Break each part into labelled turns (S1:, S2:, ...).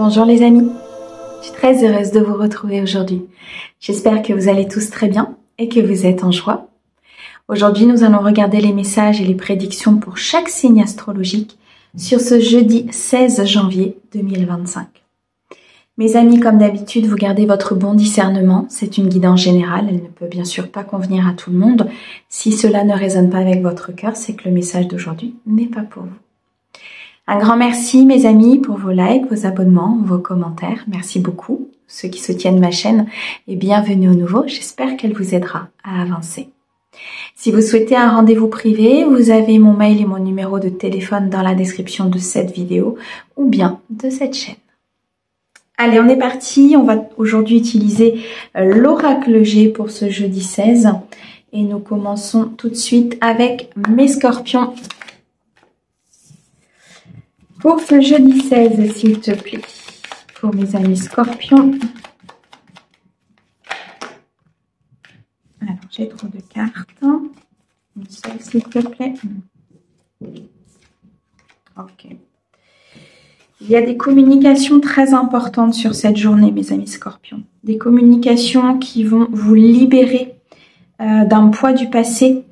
S1: Bonjour les amis, je suis très heureuse de vous retrouver aujourd'hui. J'espère que vous allez tous très bien et que vous êtes en joie. Aujourd'hui, nous allons regarder les messages et les prédictions pour chaque signe astrologique sur ce jeudi 16 janvier 2025. Mes amis, comme d'habitude, vous gardez votre bon discernement. C'est une guidance générale, elle ne peut bien sûr pas convenir à tout le monde. Si cela ne résonne pas avec votre cœur, c'est que le message d'aujourd'hui n'est pas pour vous. Un grand merci mes amis pour vos likes, vos abonnements, vos commentaires. Merci beaucoup, ceux qui soutiennent ma chaîne et bienvenue au nouveau. J'espère qu'elle vous aidera à avancer. Si vous souhaitez un rendez-vous privé, vous avez mon mail et mon numéro de téléphone dans la description de cette vidéo ou bien de cette chaîne. Allez, on est parti. On va aujourd'hui utiliser l'oracle G pour ce jeudi 16 et nous commençons tout de suite avec mes scorpions. Pour ce jeudi 16, s'il te plaît, pour mes amis scorpions. Alors, j'ai trop de cartes. Une seule, s'il te plaît. Ok. Il y a des communications très importantes sur cette journée, mes amis scorpions. Des communications qui vont vous libérer d'un poids du passé,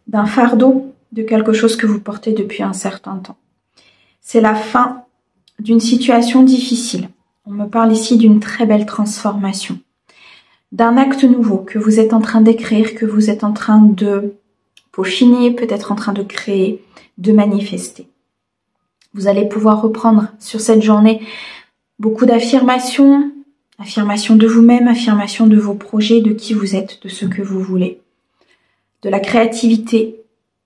S1: d'un fardeau, de quelque chose que vous portez depuis un certain temps. C'est la fin d'une situation difficile. On me parle ici d'une très belle transformation, d'un acte nouveau que vous êtes en train d'écrire, que vous êtes en train de peaufiner, peut-être en train de créer, de manifester. Vous allez pouvoir reprendre sur cette journée beaucoup d'affirmations, affirmations de vous-même, affirmations de vos projets, de qui vous êtes, de ce que vous voulez, de la créativité,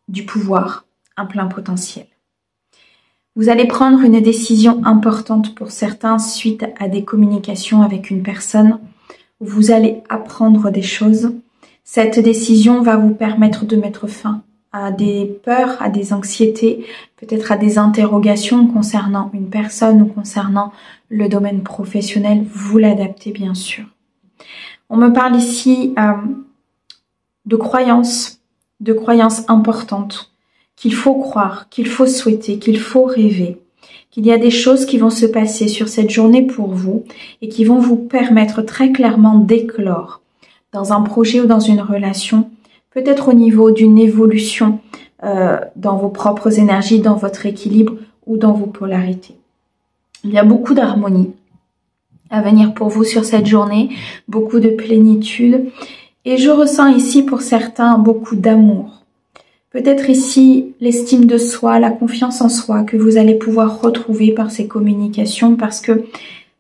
S1: du pouvoir, un plein potentiel. Vous allez prendre une décision importante pour certains suite à des communications avec une personne où vous allez apprendre des choses. Cette décision va vous permettre de mettre fin à des peurs, à des anxiétés, peut-être à des interrogations concernant une personne ou concernant le domaine professionnel. Vous l'adaptez bien sûr. On me parle ici de croyances importantes. Qu'il faut croire, qu'il faut souhaiter, qu'il faut rêver, qu'il y a des choses qui vont se passer sur cette journée pour vous et qui vont vous permettre très clairement d'éclore dans un projet ou dans une relation, peut-être au niveau d'une évolution dans vos propres énergies, dans votre équilibre ou dans vos polarités. Il y a beaucoup d'harmonie à venir pour vous sur cette journée, beaucoup de plénitude et je ressens ici pour certains beaucoup d'amour. Peut-être ici l'estime de soi, la confiance en soi que vous allez pouvoir retrouver par ces communications parce que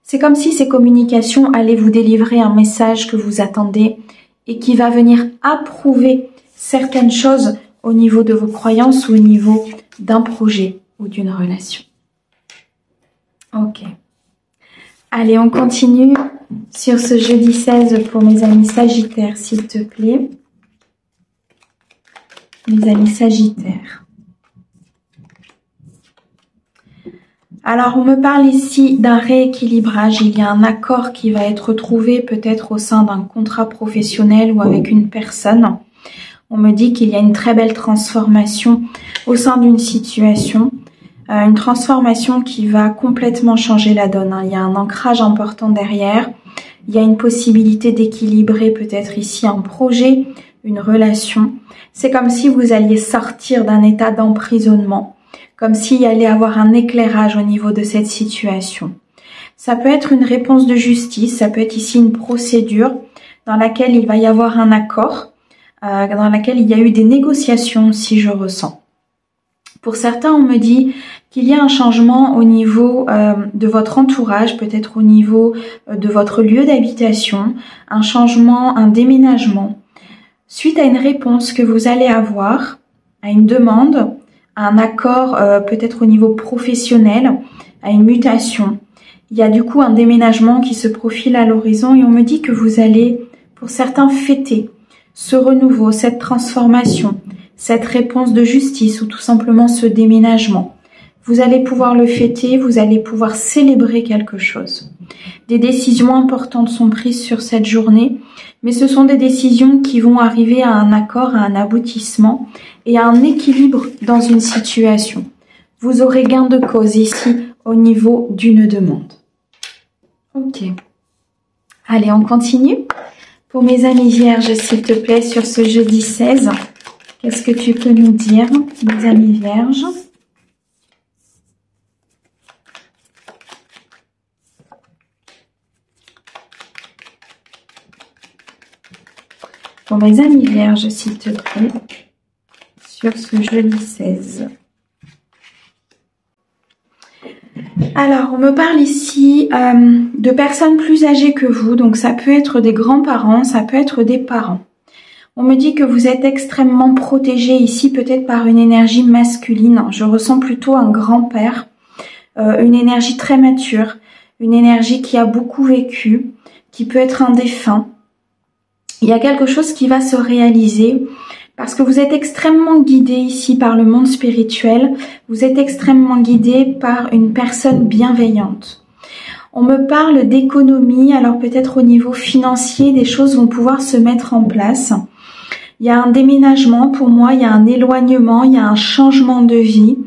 S1: c'est comme si ces communications allaient vous délivrer un message que vous attendez et qui va venir approuver certaines choses au niveau de vos croyances ou au niveau d'un projet ou d'une relation. Ok. Allez, on continue sur ce jeudi 16 pour mes amis sagittaires, s'il te plaît. Mes amis sagittaires. Alors, on me parle ici d'un rééquilibrage. Il y a un accord qui va être trouvé peut-être au sein d'un contrat professionnel ou avec une personne. On me dit qu'il y a une très belle transformation au sein d'une situation. Une transformation qui va complètement changer la donne. Il y a un ancrage important derrière. Il y a une possibilité d'équilibrer peut-être ici un projet, une relation. C'est comme si vous alliez sortir d'un état d'emprisonnement, comme s'il y allait avoir un éclairage au niveau de cette situation. Ça peut être une réponse de justice, ça peut être ici une procédure dans laquelle il va y avoir un accord, dans laquelle il y a eu des négociations si je ressens. Pour certains, on me dit qu'il y a un changement au niveau de votre entourage, peut-être au niveau de votre lieu d'habitation, un changement, un déménagement. Suite à une réponse que vous allez avoir, à une demande, à un accord peut-être au niveau professionnel, à une mutation, il y a du coup un déménagement qui se profile à l'horizon et on me dit que vous allez, pour certains, fêter ce renouveau, cette transformation, cette réponse de justice ou tout simplement ce déménagement. Vous allez pouvoir le fêter, vous allez pouvoir célébrer quelque chose. Des décisions importantes sont prises sur cette journée, mais ce sont des décisions qui vont arriver à un accord, à un aboutissement et à un équilibre dans une situation. Vous aurez gain de cause ici au niveau d'une demande. Ok. Allez, on continue. Pour mes amis vierges, s'il te plaît, sur ce jeudi 16, qu'est-ce que tu peux nous dire, mes amis vierges? Pour mes amis vierges, s'il te plaît, sur ce jeudi 16. Alors, on me parle ici de personnes plus âgées que vous, donc ça peut être des grands-parents, ça peut être des parents. On me dit que vous êtes extrêmement protégé ici, peut-être par une énergie masculine. Je ressens plutôt un grand-père, une énergie très mature, une énergie qui a beaucoup vécu, qui peut être un défunt. Il y a quelque chose qui va se réaliser parce que vous êtes extrêmement guidé ici par le monde spirituel. Vous êtes extrêmement guidé par une personne bienveillante. On me parle d'économie, alors peut-être au niveau financier, des choses vont pouvoir se mettre en place. Il y a un déménagement pour moi, il y a un éloignement, il y a un changement de vie.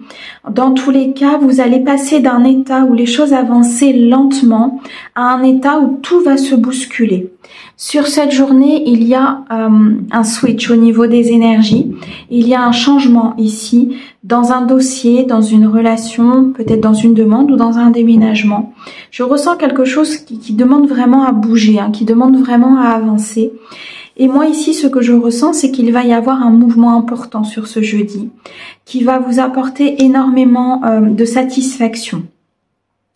S1: Dans tous les cas, vous allez passer d'un état où les choses avançaient lentement à un état où tout va se bousculer. Sur cette journée, il y a un switch au niveau des énergies. Il y a un changement ici dans un dossier, dans une relation, peut-être dans une demande ou dans un déménagement. Je ressens quelque chose qui demande vraiment à bouger, qui demande vraiment à avancer. Et moi ici, ce que je ressens, c'est qu'il va y avoir un mouvement important sur ce jeudi qui va vous apporter énormément de satisfaction.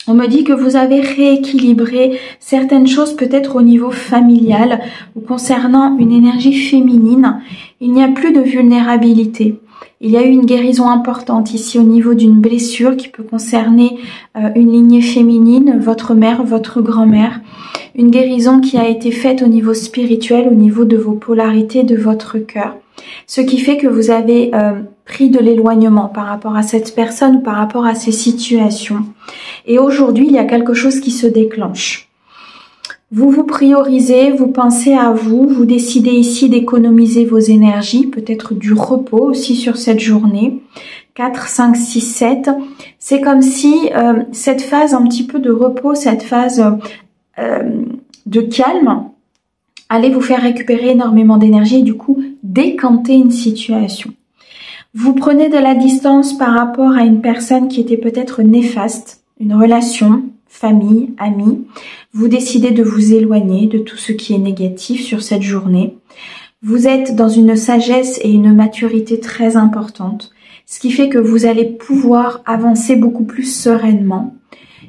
S1: On me dit que vous avez rééquilibré certaines choses peut-être au niveau familial ou concernant une énergie féminine. Il n'y a plus de vulnérabilité. Il y a eu une guérison importante ici au niveau d'une blessure qui peut concerner une lignée féminine, votre mère, votre grand-mère. Une guérison qui a été faite au niveau spirituel, au niveau de vos polarités, de votre cœur. Ce qui fait que vous avez pris de l'éloignement par rapport à cette personne ou par rapport à ces situations. Et aujourd'hui, il y a quelque chose qui se déclenche. Vous vous priorisez, vous pensez à vous, vous décidez ici d'économiser vos énergies, peut-être du repos aussi sur cette journée. 4, 5, 6, 7. C'est comme si cette phase un petit peu de repos, cette phase de calme, allait vous faire récupérer énormément d'énergie et du coup décanter une situation. Vous prenez de la distance par rapport à une personne qui était peut-être néfaste, une relation, famille, amis. Vous décidez de vous éloigner de tout ce qui est négatif sur cette journée. Vous êtes dans une sagesse et une maturité très importante, ce qui fait que vous allez pouvoir avancer beaucoup plus sereinement.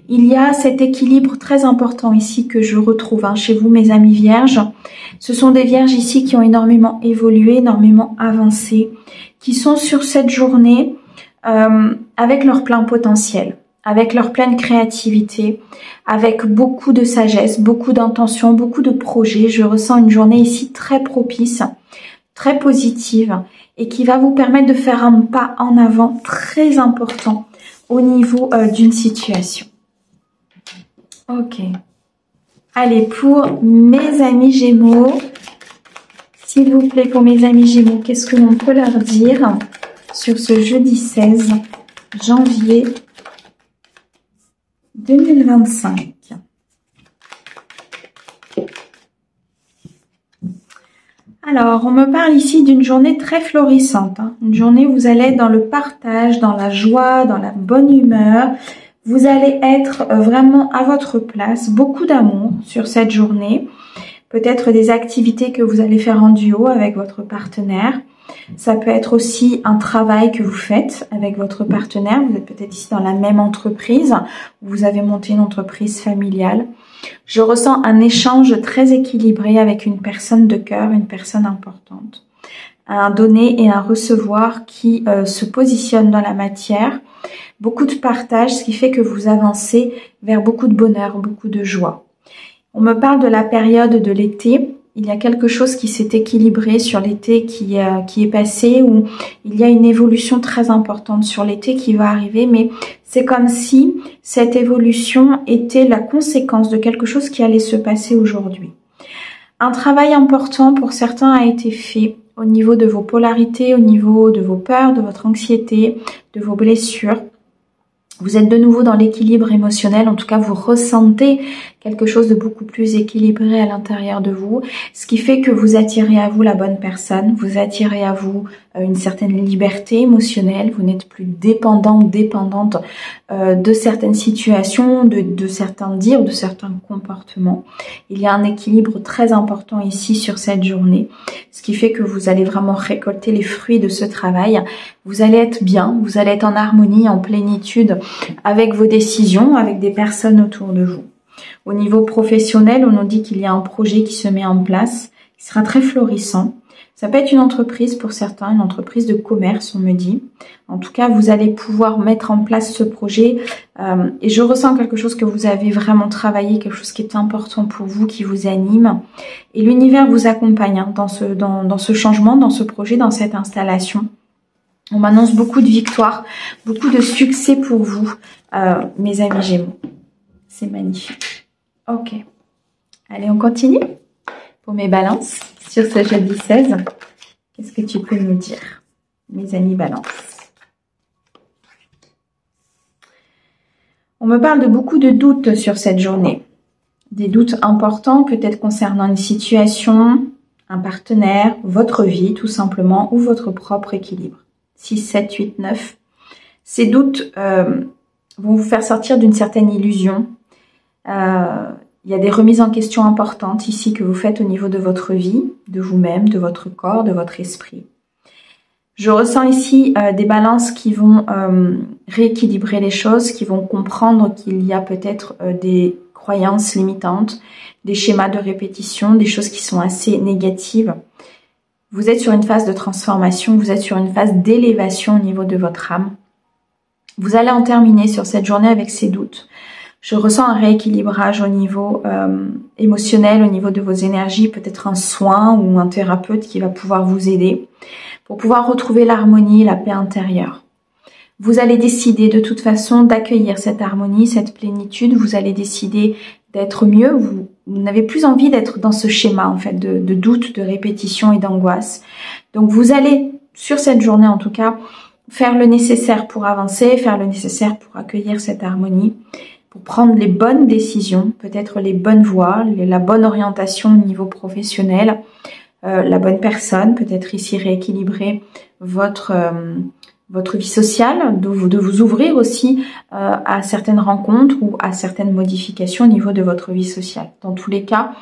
S1: Il y a cet équilibre très important ici que je retrouve chez vous, mes amis vierges. Ce sont des vierges ici qui ont énormément évolué, énormément avancé, qui sont sur cette journée avec leur plein potentiel, avec leur pleine créativité, avec beaucoup de sagesse, beaucoup d'intention, beaucoup de projets. Je ressens une journée ici très propice, très positive et qui va vous permettre de faire un pas en avant très important au niveau d'une situation. Ok. Allez, pour mes amis Gémeaux, s'il vous plaît, pour mes amis Gémeaux, qu'est-ce que l'on peut leur dire sur ce jeudi 16 janvier 2025? Alors, on me parle ici d'une journée très florissante. Une journée où vous allez être dans le partage, dans la joie, dans la bonne humeur. Vous allez être vraiment à votre place, beaucoup d'amour sur cette journée. Peut-être des activités que vous allez faire en duo avec votre partenaire. Ça peut être aussi un travail que vous faites avec votre partenaire. Vous êtes peut-être ici dans la même entreprise. Vous avez monté une entreprise familiale. Je ressens un échange très équilibré avec une personne de cœur, une personne importante. Un donner et un recevoir qui se positionne dans la matière. Beaucoup de partage, ce qui fait que vous avancez vers beaucoup de bonheur, beaucoup de joie. On me parle de la période de l'été. Il y a quelque chose qui s'est équilibré sur l'été qui est passé, où il y a une évolution très importante sur l'été qui va arriver, mais c'est comme si cette évolution était la conséquence de quelque chose qui allait se passer aujourd'hui. Un travail important pour certains a été fait au niveau de vos polarités, au niveau de vos peurs, de votre anxiété, de vos blessures. Vous êtes de nouveau dans l'équilibre émotionnel, en tout cas vous ressentez quelque chose de beaucoup plus équilibré à l'intérieur de vous, ce qui fait que vous attirez à vous la bonne personne, vous attirez à vous une certaine liberté émotionnelle, vous n'êtes plus dépendante de certaines situations, de certains dires, de certains comportements. Il y a un équilibre très important ici sur cette journée, ce qui fait que vous allez vraiment récolter les fruits de ce travail. Vous allez être bien, vous allez être en harmonie, en plénitude avec vos décisions, avec des personnes autour de vous. Au niveau professionnel, on nous dit qu'il y a un projet qui se met en place, qui sera très florissant. Ça peut être une entreprise pour certains, une entreprise de commerce, on me dit. En tout cas, vous allez pouvoir mettre en place ce projet et je ressens quelque chose que vous avez vraiment travaillé, quelque chose qui est important pour vous, qui vous anime. Et l'univers vous accompagne hein, dans ce changement, dans ce projet, dans cette installation. On m'annonce beaucoup de victoires, beaucoup de succès pour vous, mes amis Gémeaux. C'est magnifique. Ok. Allez, on continue pour mes balances sur ce jeudi 16. Qu'est-ce que tu peux nous dire, mes amis Balance? On me parle de beaucoup de doutes sur cette journée. Des doutes importants, peut-être concernant une situation, un partenaire, votre vie tout simplement, ou votre propre équilibre. 6, 7, 8, 9. Ces doutes vont vous faire sortir d'une certaine illusion. Il y a des remises en question importantes ici que vous faites au niveau de votre vie, de vous-même, de votre corps, de votre esprit. Je ressens ici des balances qui vont rééquilibrer les choses, qui vont comprendre qu'il y a peut-être des croyances limitantes, des schémas de répétition, des choses qui sont assez négatives. Vous êtes sur une phase de transformation, vous êtes sur une phase d'élévation au niveau de votre âme. Vous allez en terminer sur cette journée avec ces doutes. Je ressens un rééquilibrage au niveau émotionnel, au niveau de vos énergies, peut-être un soin ou un thérapeute qui va pouvoir vous aider pour pouvoir retrouver l'harmonie et la paix intérieure. Vous allez décider de toute façon d'accueillir cette harmonie, cette plénitude. Vous allez décider d'être mieux. Vous n'avez plus envie d'être dans ce schéma en fait de doute, de répétition et d'angoisse. Donc vous allez, sur cette journée en tout cas, faire le nécessaire pour avancer, faire le nécessaire pour accueillir cette harmonie, pour prendre les bonnes décisions, peut-être les bonnes voies, la bonne orientation au niveau professionnel, la bonne personne, peut-être ici rééquilibrer votre vie sociale, de vous ouvrir aussi à certaines rencontres ou à certaines modifications au niveau de votre vie sociale. Dans tous les cas,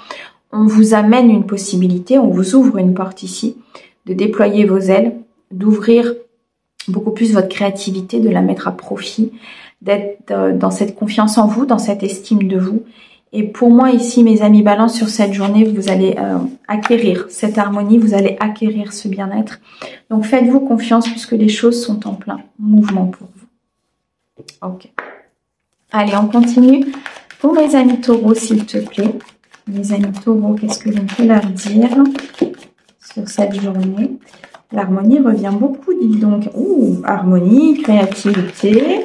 S1: on vous amène une possibilité, on vous ouvre une porte ici, de déployer vos ailes, d'ouvrir beaucoup plus votre créativité, de la mettre à profit, d'être dans cette confiance en vous, dans cette estime de vous. Et pour moi ici, mes amis Balance, sur cette journée, vous allez acquérir cette harmonie, vous allez acquérir ce bien-être. Donc faites-vous confiance puisque les choses sont en plein mouvement pour vous. Ok. Allez, on continue. Pour mes amis Taureaux, s'il te plaît. Mes amis Taureaux, qu'est-ce que l'on peut leur dire sur cette journée? L'harmonie revient beaucoup, dites donc. Ouh, harmonie, créativité.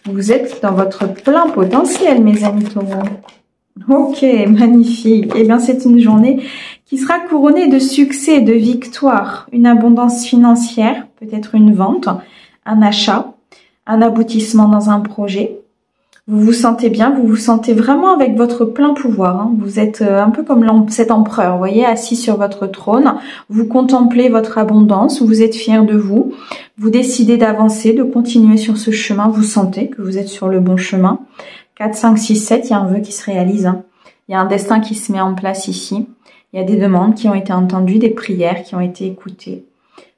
S1: Vous êtes dans votre plein potentiel, mes amis Taureaux. Ok, magnifique. Eh bien, c'est une journée qui sera couronnée de succès, de victoire, une abondance financière, peut-être une vente, un achat, un aboutissement dans un projet. Vous vous sentez bien, vous vous sentez vraiment avec votre plein pouvoir. Hein. Vous êtes un peu comme cet empereur, vous voyez, assis sur votre trône. Vous contemplez votre abondance, vous êtes fier de vous. Vous décidez d'avancer, de continuer sur ce chemin. Vous sentez que vous êtes sur le bon chemin. 4, 5, 6, 7, il y a un vœu qui se réalise. Hein. Il y a un destin qui se met en place ici. Il y a des demandes qui ont été entendues, des prières qui ont été écoutées.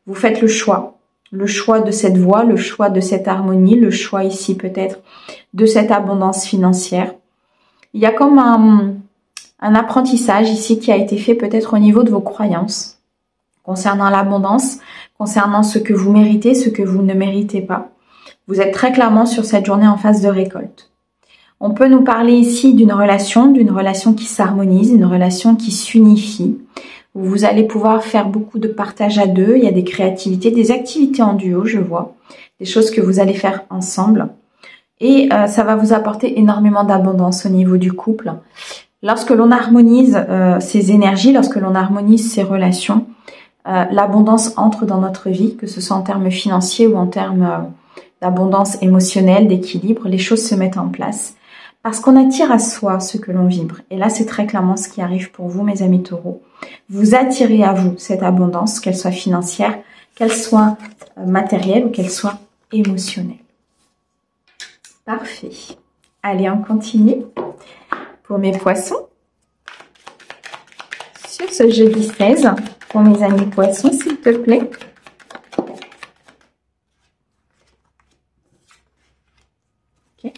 S1: Vous faites le choix de cette voie, le choix de cette harmonie, le choix ici peut-être de cette abondance financière. Il y a comme un apprentissage ici qui a été fait peut-être au niveau de vos croyances concernant l'abondance, concernant ce que vous méritez, ce que vous ne méritez pas. Vous êtes très clairement sur cette journée en phase de récolte. On peut nous parler ici d'une relation qui s'harmonise, une relation qui s'unifie. Vous allez pouvoir faire beaucoup de partage à deux. Il y a des créativités, des activités en duo, je vois. Des choses que vous allez faire ensemble. Et ça va vous apporter énormément d'abondance au niveau du couple. Lorsque l'on harmonise ces énergies, lorsque l'on harmonise ces relations, l'abondance entre dans notre vie, que ce soit en termes financiers ou en termes d'abondance émotionnelle, d'équilibre. Les choses se mettent en place. Parce qu'on attire à soi ce que l'on vibre. Et là, c'est très clairement ce qui arrive pour vous, mes amis taureaux. Vous attirez à vous cette abondance, qu'elle soit financière, qu'elle soit matérielle ou qu'elle soit émotionnelle. Parfait. Allez, on continue pour mes poissons. Sur ce jeudi 16, pour mes amis poissons, s'il te plaît. Ok.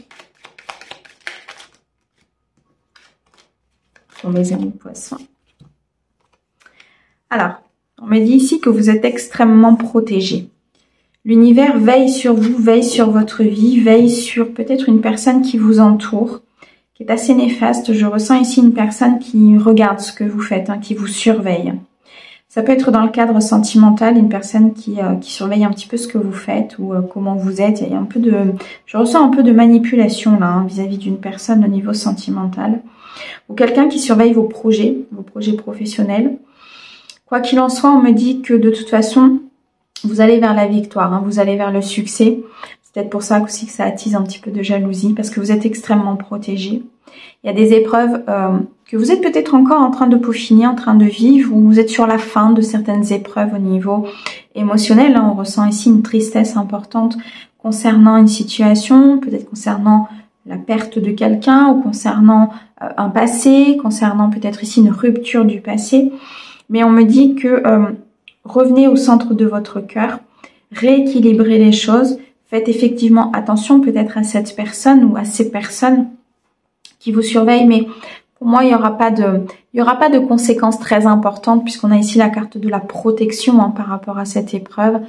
S1: Pour mes amis poissons. Alors, on me dit ici que vous êtes extrêmement protégés. L'univers veille sur vous, veille sur votre vie, veille sur peut-être une personne qui vous entoure, qui est assez néfaste. Je ressens ici une personne qui regarde ce que vous faites, qui vous surveille. Ça peut être dans le cadre sentimental, une personne qui surveille un petit peu ce que vous faites ou comment vous êtes. Il y a un peu je ressens un peu de manipulation là vis-à-vis d'une personne au niveau sentimental. Ou quelqu'un qui surveille vos projets professionnels. Quoi qu'il en soit, on me dit que de toute façon, vous allez vers la victoire, vous allez vers le succès. C'est peut-être pour ça aussi que ça attise un petit peu de jalousie, parce que vous êtes extrêmement protégés. Il y a des épreuves que vous êtes peut-être encore en train de peaufiner, en train de vivre, ou vous êtes sur la fin de certaines épreuves au niveau émotionnel. On ressent ici une tristesse importante concernant une situation, peut-être concernant la perte de quelqu'un, ou concernant un passé, concernant peut-être ici une rupture du passé. Mais on me dit que revenez au centre de votre cœur, rééquilibrez les choses, faites effectivement attention peut-être à cette personne ou à ces personnes qui vous surveillent, mais pour moi, il n'y aura pas de conséquences très importantes puisqu'on a ici la carte de la protection par rapport à cette épreuve.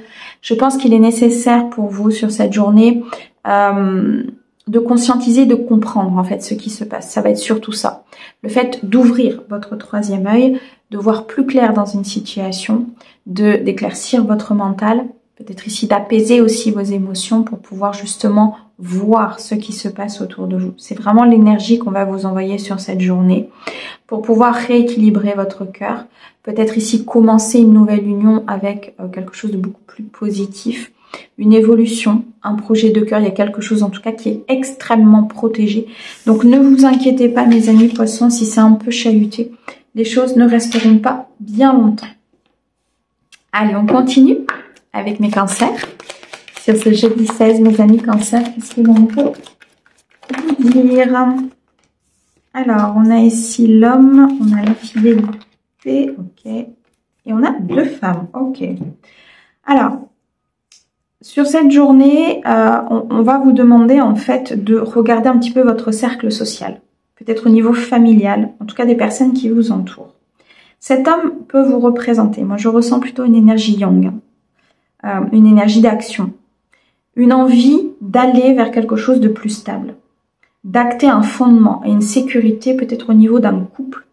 S1: Je pense qu'il est nécessaire pour vous sur cette journée de conscientiser, de comprendre en fait ce qui se passe. Ça va être surtout ça. Le fait d'ouvrir votre troisième œil, de voir plus clair dans une situation, d'éclaircir votre mental, peut-être ici d'apaiser aussi vos émotions pour pouvoir justement voir ce qui se passe autour de vous. C'est vraiment l'énergie qu'on va vous envoyer sur cette journée pour pouvoir rééquilibrer votre cœur. Peut-être ici commencer une nouvelle union avec quelque chose de beaucoup plus positif, une évolution, un projet de cœur. Il y a quelque chose en tout cas qui est extrêmement protégé. Donc ne vous inquiétez pas mes amis poissons si c'est un peu chahuté. Les choses ne resteront pas bien longtemps. Allez, on continue avec mes cancers. Sur ce jeudi 16, mes amis cancers, qu'est-ce que l'on peut vous dire? Alors, on a ici l'homme, on a la fidélité, ok. Et on a deux femmes, ok. Alors, sur cette journée, on va vous demander en fait de regarder un petit peu votre cercle social. Peut-être au niveau familial, en tout cas des personnes qui vous entourent. Cet homme peut vous représenter. Moi, je ressens plutôt une énergie yang, une énergie d'action, une envie d'aller vers quelque chose de plus stable, d'acter un fondement et une sécurité peut-être au niveau d'un couple,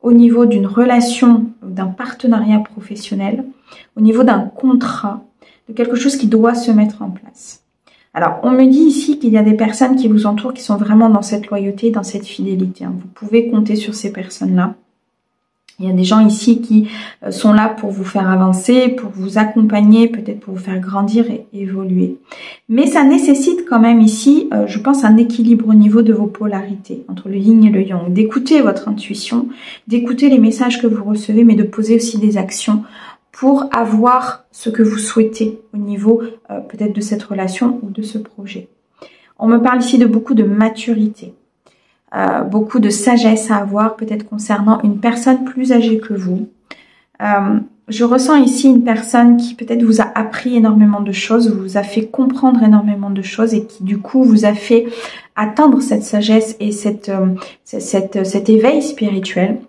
S1: au niveau d'une relation, d'un partenariat professionnel, au niveau d'un contrat, de quelque chose qui doit se mettre en place. Alors, on me dit ici qu'il y a des personnes qui vous entourent qui sont vraiment dans cette loyauté, dans cette fidélité. Vous pouvez compter sur ces personnes-là. Il y a des gens ici qui sont là pour vous faire avancer, pour vous accompagner, peut-être pour vous faire grandir et évoluer. Mais ça nécessite quand même ici, je pense, un équilibre au niveau de vos polarités, entre le yin et le yang. D'écouter votre intuition, d'écouter les messages que vous recevez, mais de poser aussi des actions pour avoir ce que vous souhaitez au niveau peut-être de cette relation ou de ce projet. On me parle ici de beaucoup de maturité, beaucoup de sagesse à avoir peut-être concernant une personne plus âgée que vous. Je ressens ici une personne qui peut-être vous a appris énormément de choses, vous a fait comprendre énormément de choses et qui du coup vous a fait atteindre cette sagesse et cet éveil spirituel.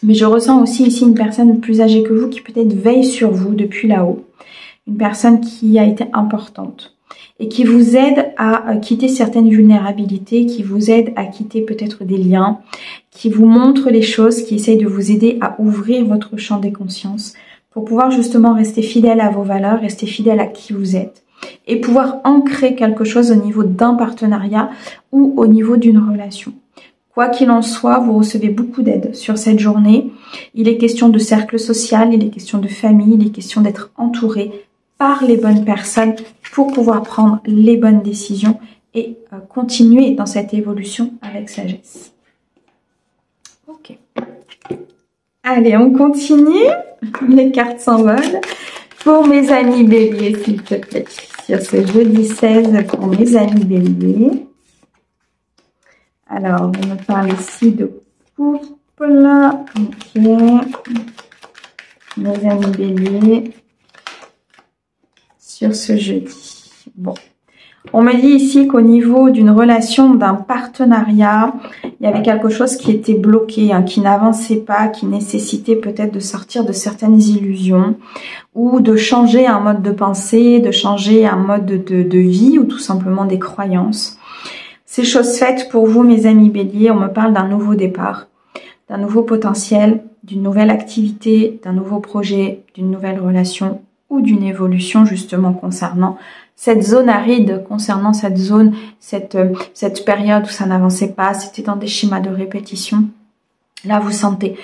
S1: Mais je ressens aussi ici une personne plus âgée que vous qui peut-être veille sur vous depuis là-haut. Une personne qui a été importante et qui vous aide à quitter certaines vulnérabilités, qui vous aide à quitter peut-être des liens, qui vous montre les choses, qui essaye de vous aider à ouvrir votre champ des consciences pour pouvoir justement rester fidèle à vos valeurs, rester fidèle à qui vous êtes et pouvoir ancrer quelque chose au niveau d'un partenariat ou au niveau d'une relation. Quoi qu'il en soit, vous recevez beaucoup d'aide sur cette journée. Il est question de cercle social, il est question de famille, il est question d'être entouré par les bonnes personnes pour pouvoir prendre les bonnes décisions et continuer dans cette évolution avec sagesse. Ok. Allez, on continue. Les cartes s'envolent. Pour mes amis béliers, s'il te plaît. Sur ce jeudi 16, pour mes amis béliers. Alors, on me parle ici de couple. Ok. Mes amis béliers. Sur ce jeudi. Bon. On me dit ici qu'au niveau d'une relation, d'un partenariat, il y avait quelque chose qui était bloqué, hein, qui n'avançait pas, qui nécessitait peut-être de sortir de certaines illusions ou de changer un mode de pensée, de changer un mode de vie ou tout simplement des croyances. Ces choses faites pour vous, mes amis béliers, on me parle d'un nouveau départ, d'un nouveau potentiel, d'une nouvelle activité, d'un nouveau projet, d'une nouvelle relation ou d'une évolution justement concernant cette zone aride, concernant cette zone, cette période où ça n'avançait pas, c'était dans des schémas de répétition. Là, vous sentez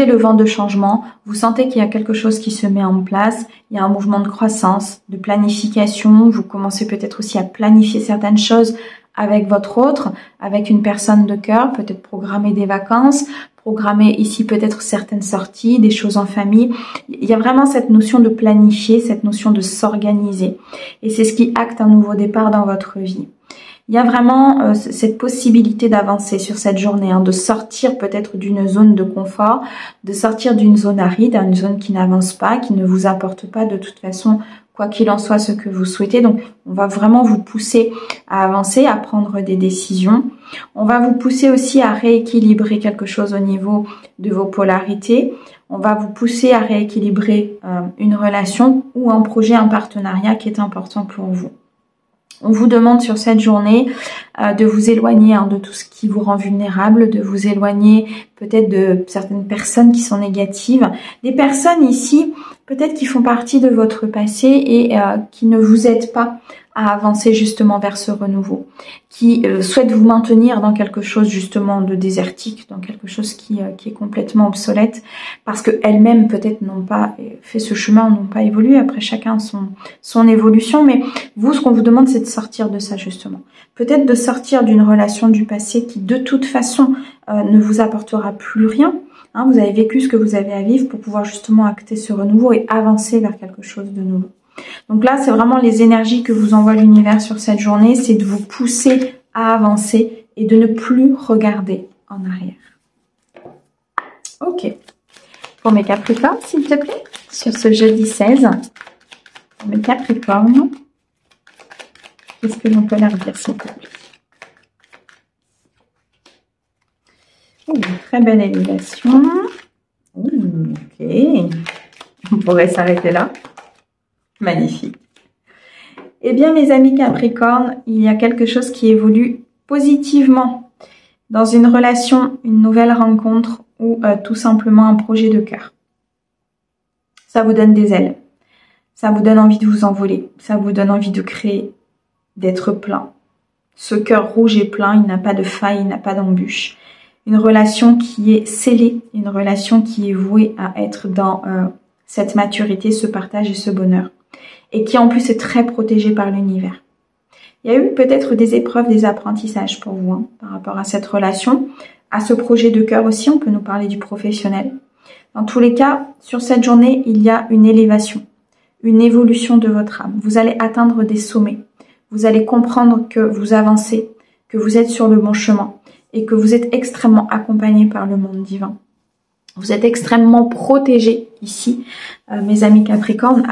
S1: le vent de changement, vous sentez qu'il y a quelque chose qui se met en place, il y a un mouvement de croissance, de planification, vous commencez peut-être aussi à planifier certaines choses avec votre autre, avec une personne de cœur, peut-être programmer des vacances, programmer ici peut-être certaines sorties, des choses en famille. Il y a vraiment cette notion de planifier, cette notion de s'organiser. Et c'est ce qui acte un nouveau départ dans votre vie. Il y a vraiment cette possibilité d'avancer sur cette journée, hein, de sortir peut-être d'une zone de confort, de sortir d'une zone aride, une zone qui n'avance pas, qui ne vous apporte pas de toute façon, quoi qu'il en soit, ce que vous souhaitez. Donc, on va vraiment vous pousser à avancer, à prendre des décisions. On va vous pousser aussi à rééquilibrer quelque chose au niveau de vos polarités. On va vous pousser à rééquilibrer une relation ou un projet, un partenariat qui est important pour vous. On vous demande sur cette journée de vous éloigner de tout ce qui vous rend vulnérable, de vous éloigner peut-être de certaines personnes qui sont négatives. Des personnes ici, peut-être qui font partie de votre passé et qui ne vous aident pas à avancer justement vers ce renouveau, qui souhaitent vous maintenir dans quelque chose justement de désertique, dans quelque chose qui est complètement obsolète, parce que elles-mêmes peut-être n'ont pas fait ce chemin, n'ont pas évolué. Après, chacun son évolution, mais vous, ce qu'on vous demande, c'est de sortir de ça justement. Peut-être de sortir d'une relation du passé qui de toute façon ne vous apportera plus rien. Hein, vous avez vécu ce que vous avez à vivre pour pouvoir justement acter ce renouveau et avancer vers quelque chose de nouveau. Donc là, c'est vraiment les énergies que vous envoie l'univers sur cette journée, c'est de vous pousser à avancer et de ne plus regarder en arrière. Ok. Pour mes Capricornes, s'il te plaît, sur ce jeudi 16, pour mes Capricornes, qu'est-ce que l'on peut leur dire, s'il te plaît? Une très belle élévation. Ok. On pourrait s'arrêter là. Magnifique. Eh bien, mes amis Capricorne, il y a quelque chose qui évolue positivement dans une relation, une nouvelle rencontre ou tout simplement un projet de cœur. Ça vous donne des ailes. Ça vous donne envie de vous envoler. Ça vous donne envie de créer, d'être plein. Ce cœur rouge est plein, il n'a pas de faille, il n'a pas d'embûche. Une relation qui est scellée, une relation qui est vouée à être dans cette maturité, ce partage et ce bonheur. Et qui en plus est très protégée par l'univers. Il y a eu peut-être des épreuves, des apprentissages pour vous par rapport à cette relation, à ce projet de cœur aussi, on peut nous parler du professionnel. Dans tous les cas, sur cette journée, il y a une élévation, une évolution de votre âme. Vous allez atteindre des sommets, vous allez comprendre que vous avancez, que vous êtes sur le bon chemin et que vous êtes extrêmement accompagné par le monde divin. Vous êtes extrêmement protégés ici, mes amis Capricornes,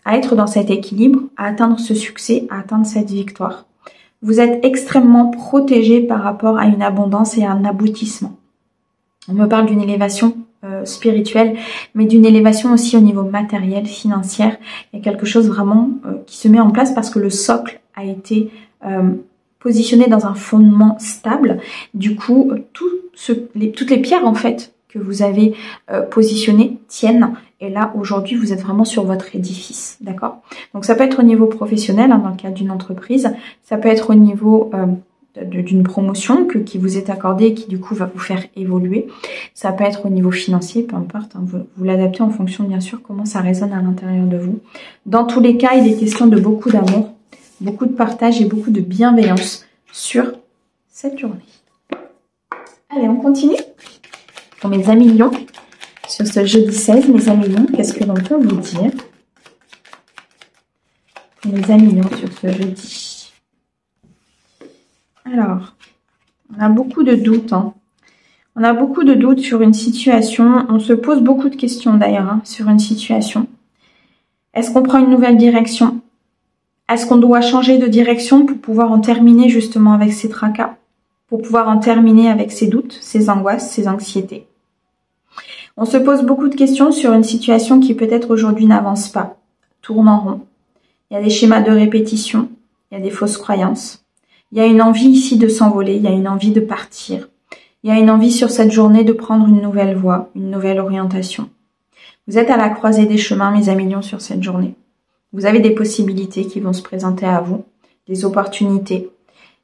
S1: à être dans cet équilibre, à atteindre ce succès, à atteindre cette victoire. Vous êtes extrêmement protégés par rapport à une abondance et à un aboutissement. On me parle d'une élévation spirituelle, mais d'une élévation aussi au niveau matériel, financier. Il y a quelque chose vraiment qui se met en place parce que le socle a été positionné dans un fondement stable. Du coup, toutes les pierres en fait que vous avez positionnées tiennent. Et là, aujourd'hui, vous êtes vraiment sur votre édifice, d'accord? Donc, ça peut être au niveau professionnel, dans le cadre d'une entreprise. Ça peut être au niveau d'une promotion qui vous est accordée et qui, du coup, va vous faire évoluer. Ça peut être au niveau financier, peu importe. Vous l'adaptez en fonction, bien sûr, comment ça résonne à l'intérieur de vous. Dans tous les cas, il est question de beaucoup d'amour, beaucoup de partage et beaucoup de bienveillance sur cette journée. Allez, on continue. Pour mes amis lions, sur ce jeudi 16, mes amis lions, qu'est-ce que l'on peut vous dire? Pour mes amis lions, sur ce jeudi. Alors, on a beaucoup de doutes. On a beaucoup de doutes sur une situation. On se pose beaucoup de questions d'ailleurs sur une situation. Est-ce qu'on prend une nouvelle direction? Est-ce qu'on doit changer de direction pour pouvoir en terminer justement avec ces tracas? Pour pouvoir en terminer avec ces doutes, ces angoisses, ces anxiétés? On se pose beaucoup de questions sur une situation qui peut-être aujourd'hui n'avance pas, tourne en rond. Il y a des schémas de répétition, il y a des fausses croyances. Il y a une envie ici de s'envoler, il y a une envie de partir. Il y a une envie sur cette journée de prendre une nouvelle voie, une nouvelle orientation. Vous êtes à la croisée des chemins, mes amis lions, sur cette journée. Vous avez des possibilités qui vont se présenter à vous, des opportunités.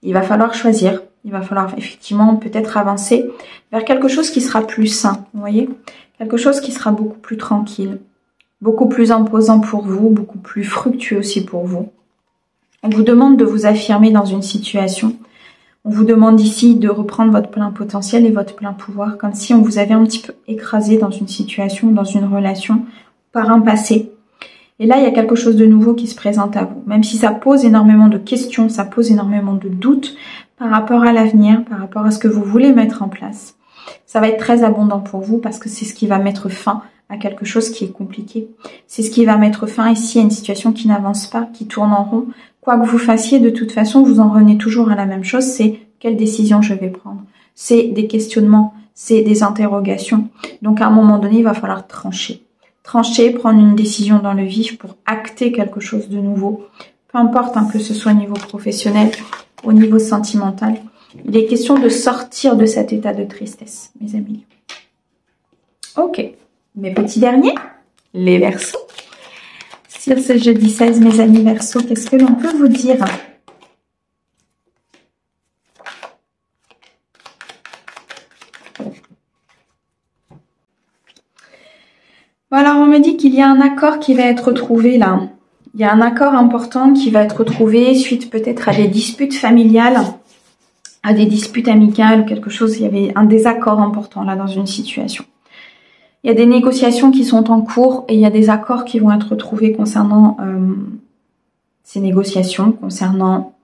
S1: Il va falloir choisir. Il va falloir effectivement peut-être avancer vers quelque chose qui sera plus sain, vous voyez? Quelque chose qui sera beaucoup plus tranquille, beaucoup plus imposant pour vous, beaucoup plus fructueux aussi pour vous. On vous demande de vous affirmer dans une situation. On vous demande ici de reprendre votre plein potentiel et votre plein pouvoir, comme si on vous avait un petit peu écrasé dans une situation, dans une relation, par un passé. Et là, il y a quelque chose de nouveau qui se présente à vous. Même si ça pose énormément de questions, ça pose énormément de doutes par rapport à l'avenir, par rapport à ce que vous voulez mettre en place. Ça va être très abondant pour vous parce que c'est ce qui va mettre fin à quelque chose qui est compliqué. C'est ce qui va mettre fin ici à une situation qui n'avance pas, qui tourne en rond. Quoi que vous fassiez, de toute façon, vous en revenez toujours à la même chose, c'est quelle décision je vais prendre. C'est des questionnements, c'est des interrogations. Donc à un moment donné, il va falloir trancher. Trancher, prendre une décision dans le vif pour acter quelque chose de nouveau. Peu importe que ce soit au niveau professionnel, au niveau sentimental. Il est question de sortir de cet état de tristesse, mes amis. Ok, mes petits derniers, les Verseaux. Sur ce jeudi 16, mes amis Verseaux, qu'est-ce que l'on peut vous dire? Bon, alors on me dit qu'il y a un accord qui va être trouvé là. Il y a un accord important qui va être trouvé suite peut-être à des disputes familiales, à des disputes amicales, quelque chose. Il y avait un désaccord important là dans une situation. Il y a des négociations qui sont en cours et il y a des accords qui vont être trouvés concernant ces négociations, concernant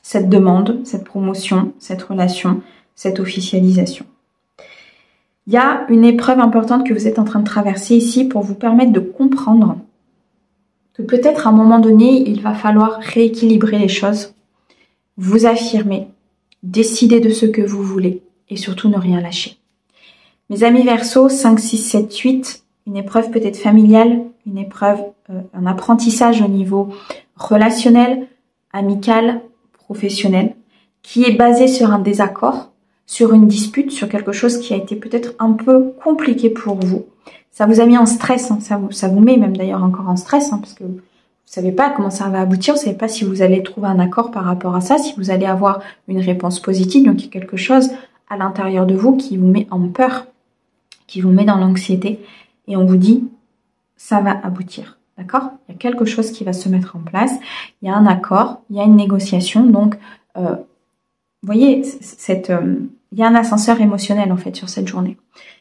S1: cette demande, cette promotion, cette relation, cette officialisation. Il y a une épreuve importante que vous êtes en train de traverser ici pour vous permettre de comprendre que peut-être à un moment donné, il va falloir rééquilibrer les choses, vous affirmer, décider de ce que vous voulez et surtout ne rien lâcher. Mes amis Verseaux, 5, 6, 7, 8, une épreuve peut-être familiale, une épreuve, un apprentissage au niveau relationnel, amical, professionnel, qui est basé sur un désaccord, sur une dispute, sur quelque chose qui a été peut-être un peu compliqué pour vous. Ça vous a mis en stress, ça vous met même d'ailleurs encore en stress, parce que vous ne savez pas comment ça va aboutir, vous ne savez pas si vous allez trouver un accord par rapport à ça, si vous allez avoir une réponse positive, donc il y a quelque chose à l'intérieur de vous qui vous met en peur, qui vous met dans l'anxiété, et on vous dit, ça va aboutir, d'accord? Il y a quelque chose qui va se mettre en place, il y a un accord, il y a une négociation, donc, vous voyez, il y a un ascenseur émotionnel en fait sur cette journée.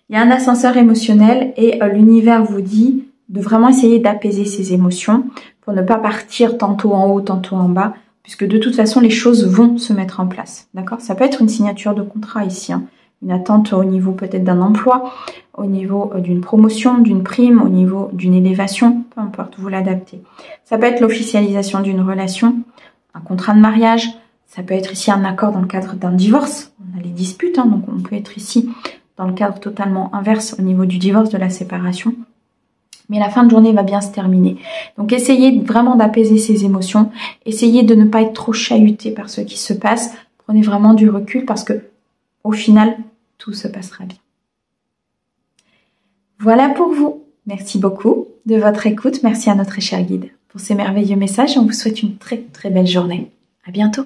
S1: Il y a un ascenseur émotionnel et l'univers vous dit de vraiment essayer d'apaiser ses émotions pour ne pas partir tantôt en haut, tantôt en bas, puisque de toute façon les choses vont se mettre en place, d'accord? Ça peut être une signature de contrat ici, une attente au niveau peut-être d'un emploi, au niveau d'une promotion, d'une prime, au niveau d'une élévation, peu importe, vous l'adaptez. Ça peut être l'officialisation d'une relation, un contrat de mariage, ça peut être ici un accord dans le cadre d'un divorce, on a les disputes, donc on peut être ici dans le cadre totalement inverse au niveau du divorce, de la séparation. Mais la fin de journée va bien se terminer. Donc essayez vraiment d'apaiser ces émotions, essayez de ne pas être trop chahuté par ce qui se passe, prenez vraiment du recul parce que au final, tout se passera bien. Voilà pour vous. Merci beaucoup de votre écoute. Merci à notre cher guide pour ces merveilleux messages. On vous souhaite une très très belle journée. À bientôt.